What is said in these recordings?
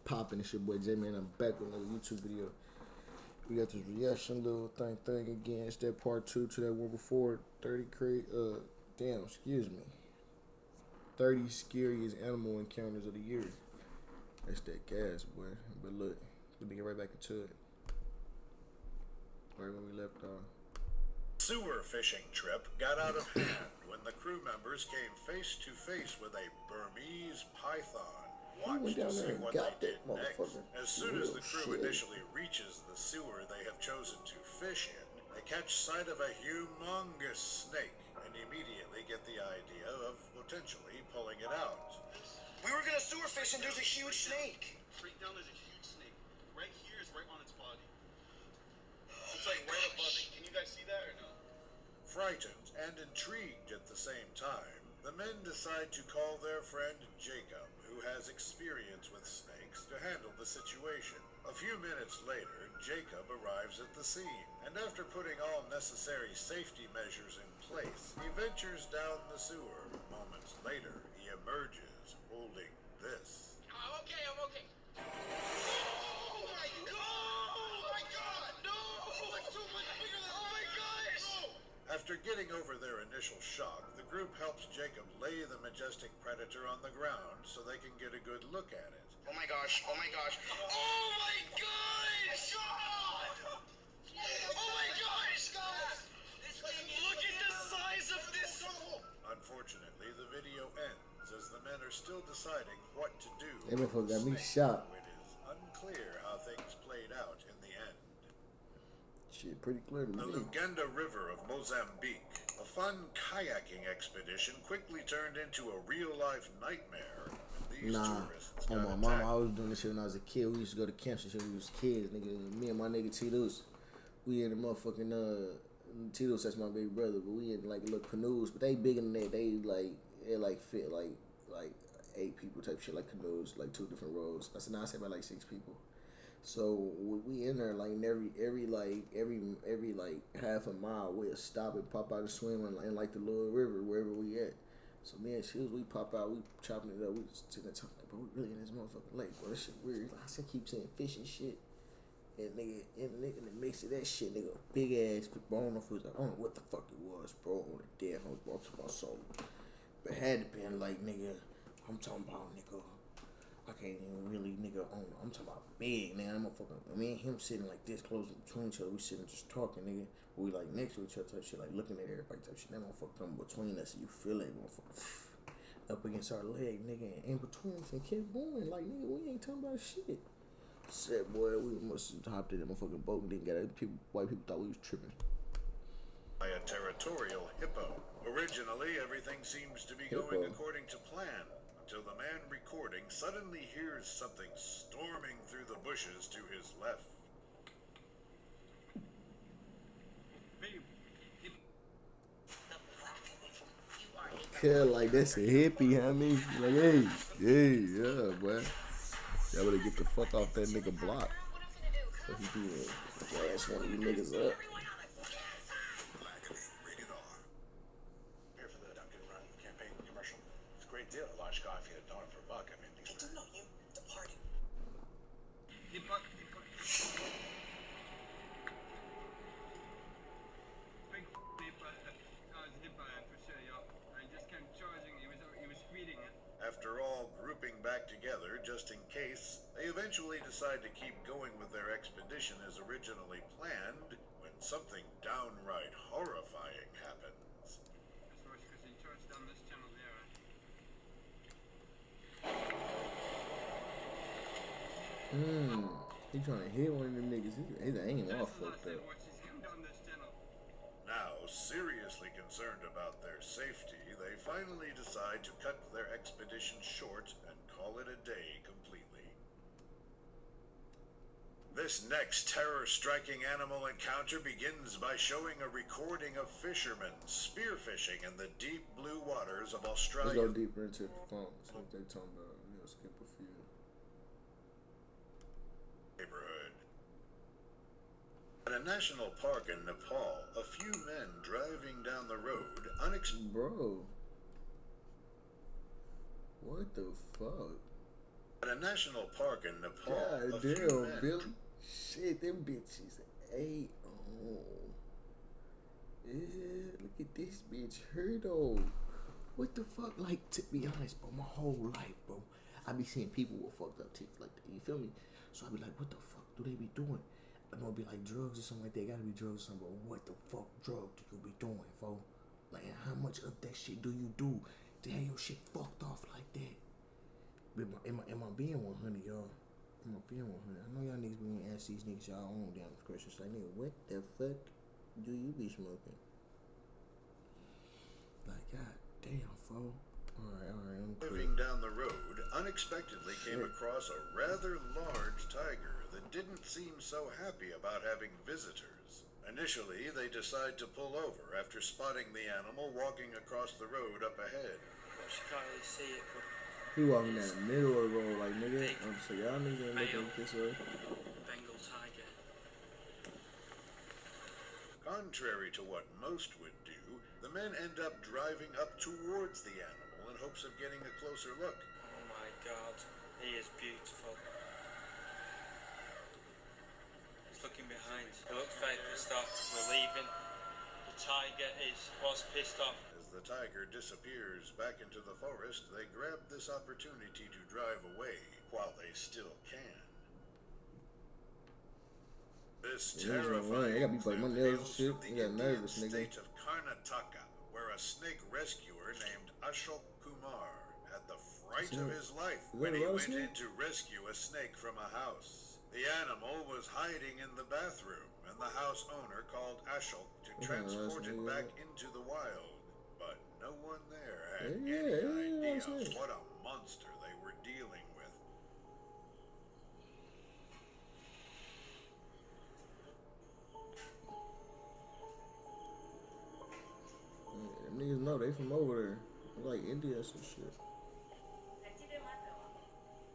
popping? It's your boy J-Man. I'm back with another YouTube video. We got this reaction little thing again. It's that part 2 to that one before. 30 scariest animal encounters of the year. That's that gas, boy. But look, let me get right back into it. Right where we left off. Sewer fishing trip got out of hand when the crew members came face to face with a Burmese python. Watch to see what they did next. As soon as the crew initially reaches the sewer they have chosen to fish in, they catch sight of a humongous snake and immediately get the idea of potentially pulling it out. We were gonna sewer fish and there's a huge snake. Straight down, there's a huge snake. Right here is right on its body. It's like right above it. Can you guys see that or no? Frightened and intrigued at the same time, the men decide to call their friend Jacob, who has experience with snakes, to handle the situation. A few minutes later, Jacob arrives at the scene, and after putting all necessary safety measures in place, he ventures down the sewer. Moments later, he emerges holding this. I'm okay. Oh my god! Oh my god! No! That's too much bigger than oh my gosh! No! After getting over their initial shock, the group helps Jacob lay the majestic predator on the ground so they can get a good look at it. Oh my gosh. Oh my gosh! Oh my gosh! Look at the size of this! Unfortunately, the video ends as the men are still deciding what to do. That motherfucker got me shocked. It is unclear how things played out in the end. Shit, pretty clear to The me. Lugenda River of Mozambique, a fun kayaking expedition quickly turned into a real-life nightmare when these tourists Oh got my mama, I attacked. was doing this shit when I was a kid. We used to go to camps and shit when we was kids, nigga. Me and my nigga Tito's, we in the motherfucking Tito's, that's my baby brother, but we in like little canoes, but they bigger than that. They like fit like 8 people type shit, like canoes, like 2 different rows. I said about like 6 people. So we in there like every half a mile we'll stop and pop out and swim in like the little river wherever we at. So me and Shields, we pop out, we chopping it up, we just sitting there talking like, bro, we really in this motherfucking lake, bro. This shit weird. Like, I said, keep saying fish and shit. And nigga, in the mix of that shit, nigga, big ass, bro, I don't know if it was like, I don't know what the fuck it was, bro, on the dead house, bro, I'm talking about soul. But it had to been like, nigga, I'm talking about, nigga, I can't even really, nigga, I'm talking about big, man. I'm motherfucking, me and him sitting like this, close between each other. We sitting just talking, nigga. We like next to each other type shit, like looking at everybody type shit. That motherfucker coming between us, and you feel that motherfucker up against our leg, nigga, and in between us, and kept going. Like, nigga, we ain't talking about shit. Said, boy, we must have hopped in that motherfucking boat and didn't get it. White people thought we was tripping. By a territorial hippo. Originally, everything seems to be going according to plan, until the man recording suddenly hears something storming through the bushes to his left. Yeah, like that's a hippie, I mean, like, yeah, boy. Y'all better get the fuck off that nigga block. So he do gas one of you niggas up. Here for the Dunkin' Run campaign commercial. It's a great deal. A large coffee, a donut for $1. I mean, I don't know you. Departing. After all grouping back together just in case, they eventually decide to keep going with their expedition as originally planned when something downright horrifying happens. He trying to hit one of them niggas. His aim all fucked up. Now, seriously concerned about their safety, they finally decide to cut their expedition short and call it a day completely. This next terror-striking animal encounter begins by showing a recording of fishermen spearfishing in the deep blue waters of Australia. Let's go deeper into the phone. See what they talking about. We'll skip a few. Neighborhood. At a national park in Nepal, a few men driving down the road unexpectedly. Bro. What the fuck? In a national park in Nepal, God a few damn, men Billy. Shit, them bitches ate on. Yeah, look at this bitch, her though. What the fuck? Like, to be honest, bro, my whole life, bro, I be seeing people with fucked up teeth like that. You feel me? So I be like, what the fuck do they be doing? I'm gonna be like drugs or something like that. Gotta be drugs or something. But what the fuck drug do you be doing, fo? Like, how much of that shit do you do to have your shit fucked off like that? Am I being 100, y'all? Am I being 100? I know y'all niggas be wanting to ask these niggas y'all own damn questions. Like, nigga, what the fuck do you be smoking? Like, god damn, fo. Alright, I'm living down the road unexpectedly came across a rather large tiger that didn't seem so happy about having visitors. Initially, they decide to pull over after spotting the animal walking across the road up ahead. She can't really see it, but He walking down the middle of the road like, nigga, so y'all niggas ain't looking this way. Bengal tiger. Contrary to what most would do, the men end up driving up towards the animal in hopes of getting a closer look. Oh my god, he is beautiful. He's looking behind. He looks very pissed off. We're leaving. The tiger was pissed off. As the tiger disappears back into the forest, they grab this opportunity to drive away while they still can. This Yeah, terrifying I gotta be biting my nails and tales shit. from the I got Indian nervous, nigga. state of Karnataka, where a snake rescuer named Ashok Kumar had the fright of his life when he went in to rescue a snake from a house. The animal was hiding in the bathroom, and the house owner called Ashok to transport it back into the wild. But no one there had any idea of what a monster they were dealing with. Them niggas know they from over there. Like India or some shit.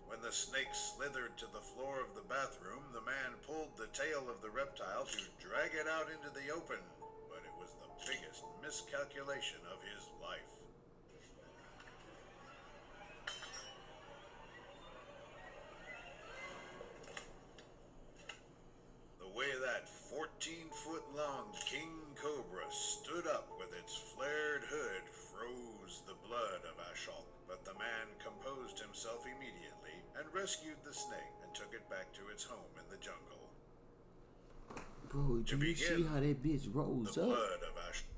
When the snake slithered to the floor of the bathroom, the man pulled the tail of the reptile to drag it out into the open. But it was the biggest miscalculation of his life. The way that 14-foot-long king cobra stood up with its flared hood froze the blood of Ashok. But the man composed himself immediately and rescued the snake and took it back to its home in the jungle. Bro, do you see how that bitch rose The up? blood of Ashok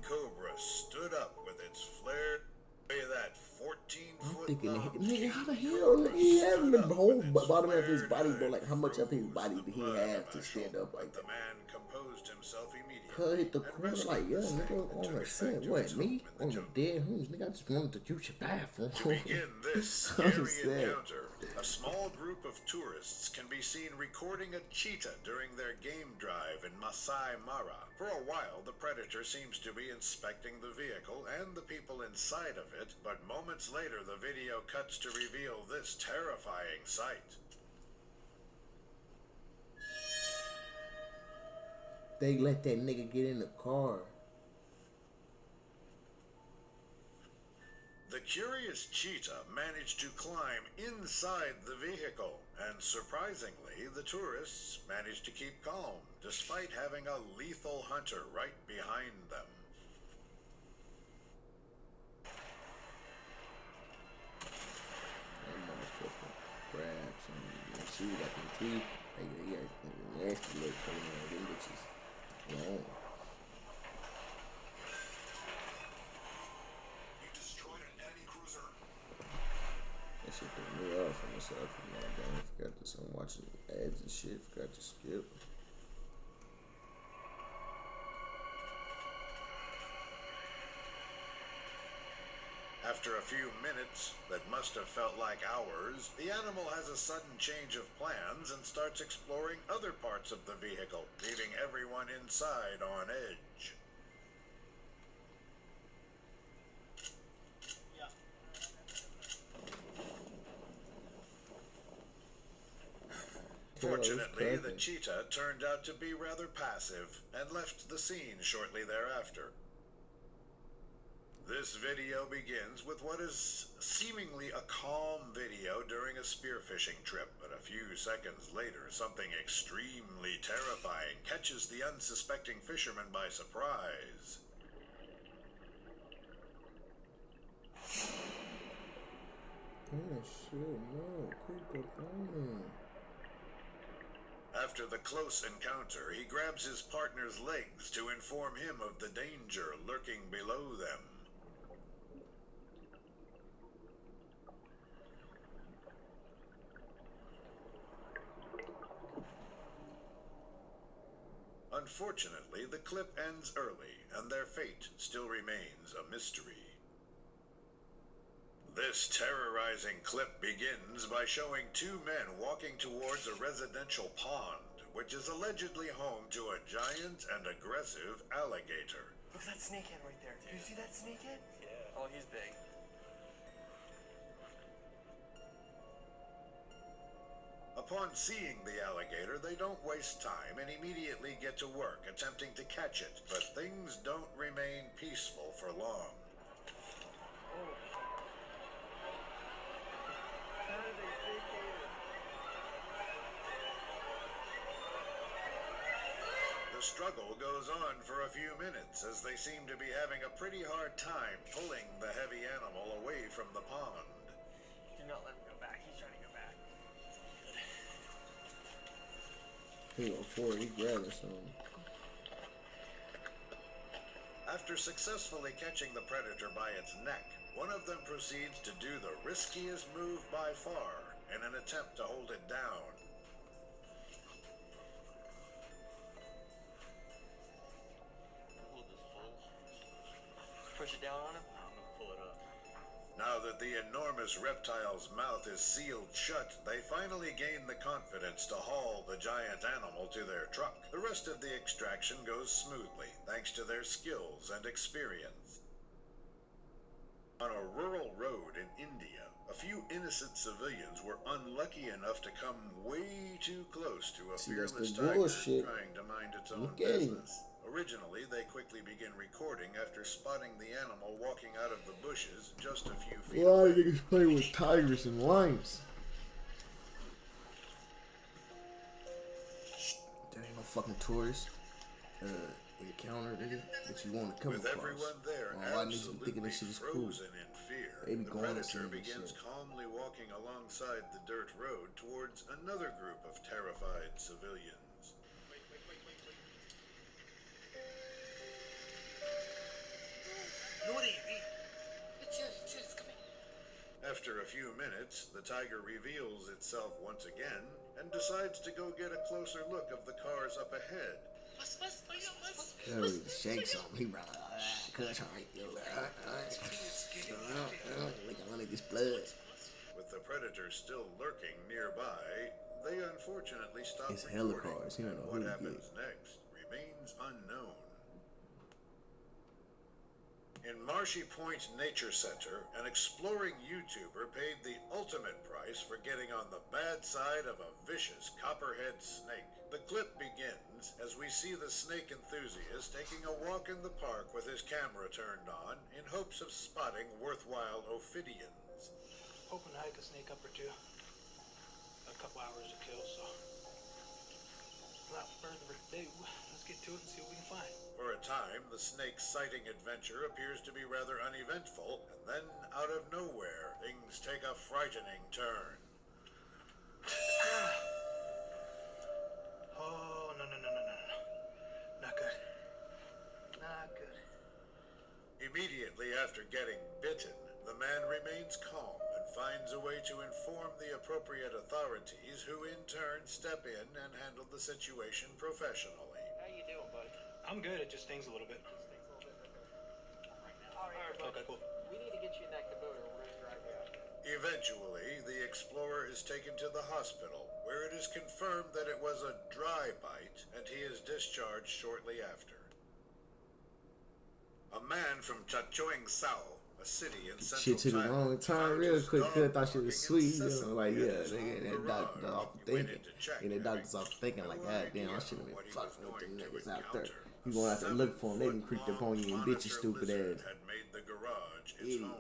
cobra stood up with its flared way that I'm thinking, 14-foot-long nigga, how the king hell cobra he having the stood up whole with its bottom of his flared body, bro? hood Like, how much of his froze body the did he blood have of to stand Ashok. up like But the that? man composed himself immediately Cut hit the and corner rescued like, yeah, the snake nigga, and on took the it scent. back to What, its me? home in the On the jungle. dead homes, nigga, I just wanted to use your bathroom. To begin this I'm scary sad. encounter, a small group of tourists can be seen recording a cheetah during their game drive in Masai Mara. For a while, the predator seems to be inspecting the vehicle and the people inside of it, but moments later the video cuts to reveal this terrifying sight. They let that nigga get in the car. The curious cheetah managed to climb inside the vehicle, and surprisingly, the tourists managed to keep calm, despite having a lethal hunter right behind them. That motherfucker grabs and she got them teeth. They got nasty little color on them bitches. Yeah. You destroyed an enemy cruiser. That shit threw me off from myself. I forgot this. I'm watching ads and shit. Forgot to skip. After a few minutes that must have felt like hours, the animal has a sudden change of plans and starts exploring other parts of the vehicle, leaving everyone inside on edge. Fortunately, the cheetah turned out to be rather passive and left the scene shortly thereafter. This video begins with what is seemingly a calm video during a spearfishing trip, but a few seconds later, something extremely terrifying catches the unsuspecting fisherman by surprise. Oh shit, no, creep up on him. After the close encounter, he grabs his partner's legs to inform him of the danger lurking below them. Unfortunately, the clip ends early, and their fate still remains a mystery. This terrorizing clip begins by showing two men walking towards a residential pond, which is allegedly home to a giant and aggressive alligator. Look at that snakehead right there. Do you see that snakehead? Yeah. Oh, he's big. Upon seeing the alligator, they don't waste time and immediately get to work attempting to catch it, but things don't remain peaceful for long. The struggle goes on for a few minutes as they seem to be having a pretty hard time pulling the heavy animal away from the pond. Do not let him go back. He's trying to go back. He go forward, he grabbing something. After successfully catching the predator by its neck, one of them proceeds to do the riskiest move by far in an attempt to hold it down. Hold this full. Push it down on him. I'm gonna pull it up. Now that the enormous reptile's mouth is sealed shut, they finally gain the confidence to haul the giant animal to their truck. The rest of the extraction goes smoothly, thanks to their skills and experience. On a rural road in India, a few innocent civilians were unlucky enough to come way too close to a fearless tiger trying to mind its own business. Originally, they quickly begin recording after spotting the animal walking out of the bushes just a few feet A lot of away. niggas play with tigers and lions. There ain't no fucking tourist encounter, nigga, that you want to come With across. everyone there Why niggas be thinking absolutely this shit is cool? frozen in fear, They be the going to predator see this begins shit. calmly walking alongside the dirt road towards another group of terrified civilians. After a few minutes, the tiger reveals itself once again and decides to go get a closer look of the cars up ahead. Curry shakes on him. He run cuss on it. Look at this blood. With the predator still lurking nearby, they unfortunately stop It's hella recording, cars. He don't and know what who he happens get. next remains unknown. In Marshy Point Nature Center, an exploring YouTuber paid the ultimate price for getting on the bad side of a vicious copperhead snake. The clip begins as we see the snake enthusiast taking a walk in the park with his camera turned on in hopes of spotting worthwhile ophidians. Hoping to hike a snake up or two. A couple hours to kill, so without further ado, let's get to it and see what we can find. For a time, the snake sighting adventure appears to be rather uneventful, and then, out of nowhere, things take a frightening turn. Oh, no. Not good. Not good. Immediately after getting bitten, the man remains calm and finds a way to inform the appropriate authorities, who in turn step in and handle the situation professionally. How you doing, bud? I'm good. It just stings a little bit. All right, bud. Okay, cool. We need to get you in that Kubota, or we're gonna drive you out. Eventually, the explorer is taken to the hospital, where it is confirmed that it was a dry bite, and he is discharged shortly after. A man from Chachoengsao, a city in central Shit took a long Thailand, time found real his quick. dog Cause I thought she was barking sweet. You know, incessantly like, at yeah, his nigga, home that doctor garage. off He went thinking. in to check, And that doctor's off thinking, like, no God damn, I idea should have been what he fucking was with them going to niggas out there. encounter. You going out there to look for them, they done creeped up on you and bit your Monitor stupid lizard ass. had made the garage much its home.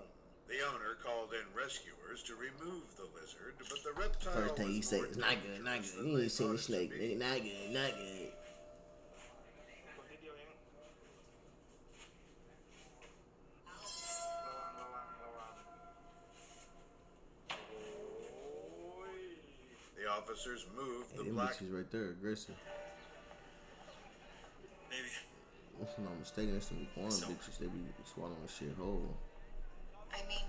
The owner called in rescuers to remove the lizard, but the reptile First thing he was said more is not good, not dangerous good. than You they ain't seen the thought it to snake, be. nigga. Not good, not good. The officers moved the Hey, them black. bitches right there, aggressive. Maybe. If I'm not mistaken, it's some iguana bitches. They be swallowing shit whole. I mean,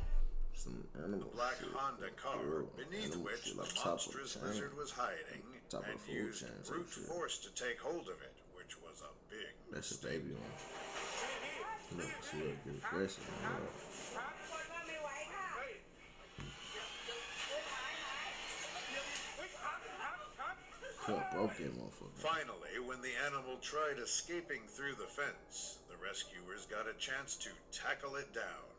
Some animal Black shit. Honda car, Real beneath animal which shit, the like top of the monstrous chain. lizard was hiding, Top of and the food used chain, some brute shit. force to take hold of it, which was a big That's a mistake. baby one. Look, she look get aggressive. Man. Cut broke that motherfucker. Finally, when the animal tried escaping through the fence, the rescuers got a chance to tackle it down.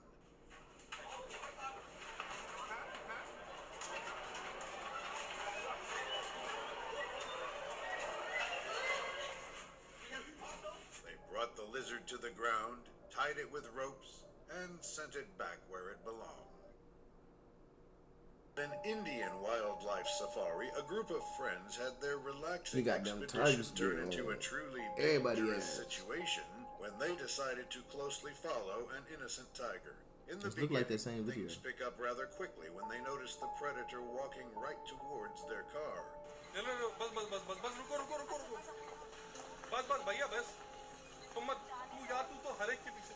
They brought the lizard to the ground, tied it with ropes, and sent it back where it belonged. An Indian wildlife safari, a group of friends had their relaxing You got them expedition tigers turn getting into a on truly everybody dangerous ass. situation when they decided to closely follow an innocent tiger. In the This look like beginning, that same video. things pick up rather quickly when they notice the predator walking right towards their car. No, बस रुको बस भैया बस तुम मत तू यार तू तो हर एक के पीछे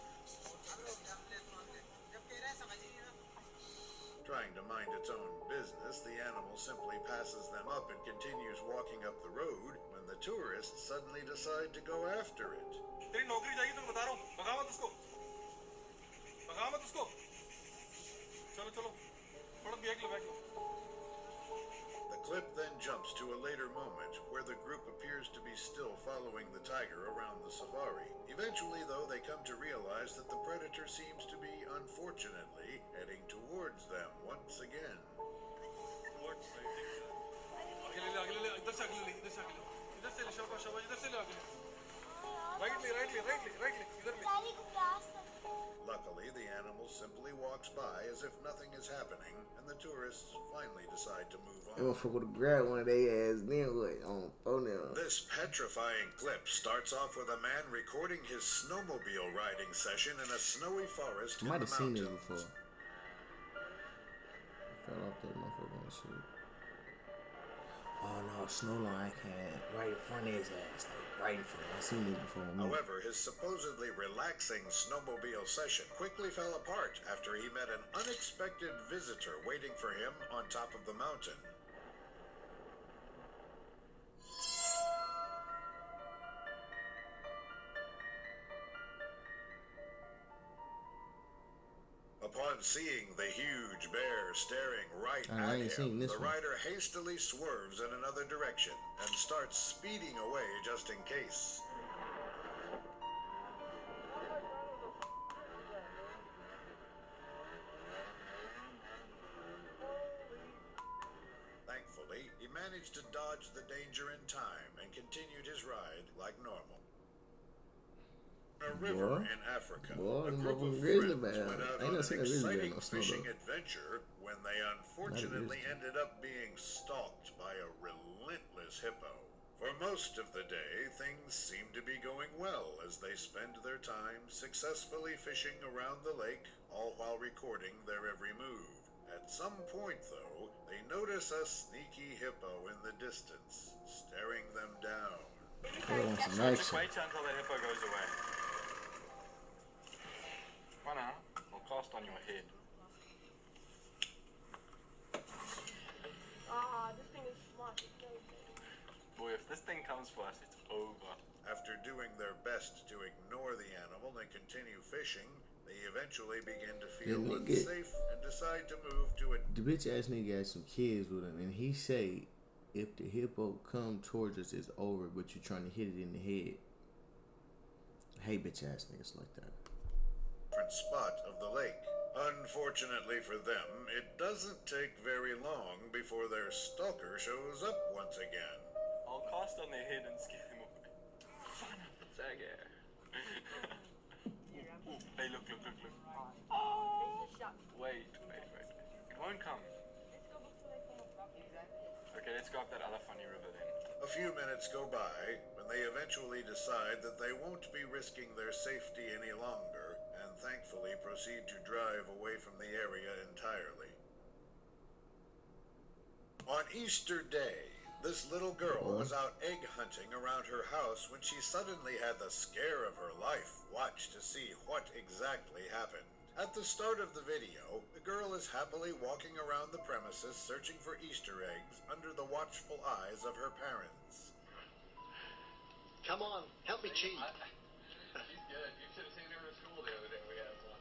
Trying to mind its own business, the animal simply passes them up and continues walking up the road when the tourists suddenly decide to go after it. तेरी नौकरी जाएगी तो बता रहा हूँ भगा मत उसको चलो थोड़ा bag low The clip then jumps to a later moment where the group appears to be still following the tiger around the safari. Eventually, though, they come to realize that the predator seems to be, unfortunately, heading towards them once again. Luckily, the animal simply walks by as if nothing is happening, and the tourists finally decide to move That on. motherfucker would have grabbed one of their ass, then what? On phone now. This petrifying clip starts off with a man recording his snowmobile riding session in a snowy forest I in might the have seen this mountains. before. Fell off that motherfucker and shit. Oh no, Snowline had right in front of his ass, like right in front. I seen this before. However, his supposedly relaxing snowmobile session quickly fell apart after he met an unexpected visitor waiting for him on top of the mountain. Upon seeing the huge bear staring right I at ain't seen him, this the one. rider hastily swerves in another direction and starts speeding away just in case. Thankfully, he managed to dodge the danger in time and continued his ride like normal. A river in Africa, Boy, a them group of motherfucking grizzly friends bear. went out I ain't on never an seen a grizzly bear exciting no snow, fishing though. adventure when they unfortunately grizzly. ended up being stalked by a relentless hippo. For most of the day, things seemed to be going well as they spend their time successfully fishing around the lake, all while recording their every move. At some point, though, they notice a sneaky hippo in the distance, staring them down. They want some Just action. wait until the hippo goes away. Run out, I'll cast on your head. This thing is smart. It's very good. Boy, if this thing comes for us, it's over. After doing their best to ignore the animal and continue fishing, they eventually begin to feel Yeah, nigga. unsafe and decide to move to a The bitch ass nigga had some kids with him, and he say, if the hippo come towards us, it's over, but you trying to hit it in the head. I hate bitch ass niggas like that. different spot of the lake. Unfortunately for them, it doesn't take very long before their stalker shows up once again. I'll cast on their head and scare them away. Ooh, hey, look. This is shot. Wait. It won't come. Let's go before they come up. Exactly. Okay, let's go up that other funny river then. A few minutes go by when they eventually decide that they won't be risking their safety any longer and thankfully proceed to drive away from the area entirely. On Easter Day, this little girl was out egg hunting around her house when she suddenly had the scare of her life. Watch to see what exactly happened. At the start of the video, the girl is happily walking around the premises searching for Easter eggs under the watchful eyes of her parents. Come on, help me cheat. She's good. You should have seen her at school the other day. We had one.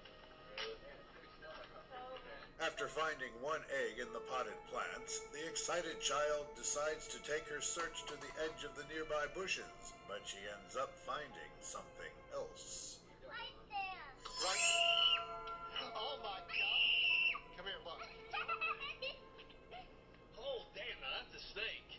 After finding one egg in the potted plants, the excited child decides to take her search to the edge of the nearby bushes, but she ends up finding something else. Right there. Right. Oh my God. Come here, look. Oh, damn, now that's a snake.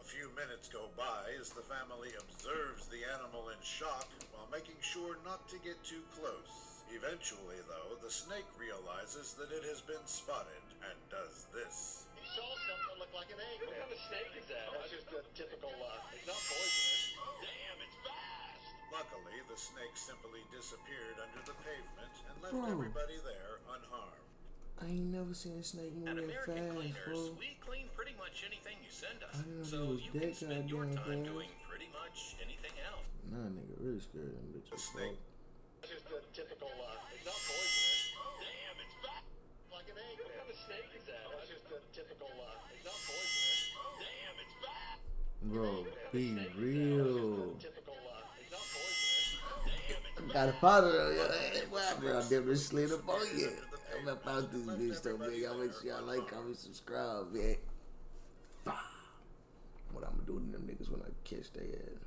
A few minutes go by as the family observes the animal in shock while making sure not to get too close. Eventually, though, the snake realizes that it has been spotted and does this. He saw something that looked like an egg. What kind of snake is that? That's just a typical, It's not poisonous. Damn, it's fast. Luckily, the snake simply disappeared under the pavement and left Bro. everybody there unharmed. I ain't never seen a snake move At that American fast, Cleaners, bro. we clean pretty much anything you send us. I didn't know So it was you that can spend your goddamn time fast. doing pretty much anything else. Nah, nigga, really scared them The bitches. snake That's just a typical, It's not poisonous. Damn, it's fast. like an egg. What kind of snake is that? That's just a typical, It's not poisonous. Damn, it's fast. Bro, be real. typical, It's not poisonous. Damn, it's Got a powder though, yo. Hey, what happened? I never slid up on you. I'm about this bitch so big. I'll make sure y'all like, comment, subscribe, man. What I'm gonna do to them niggas when I catch their ass.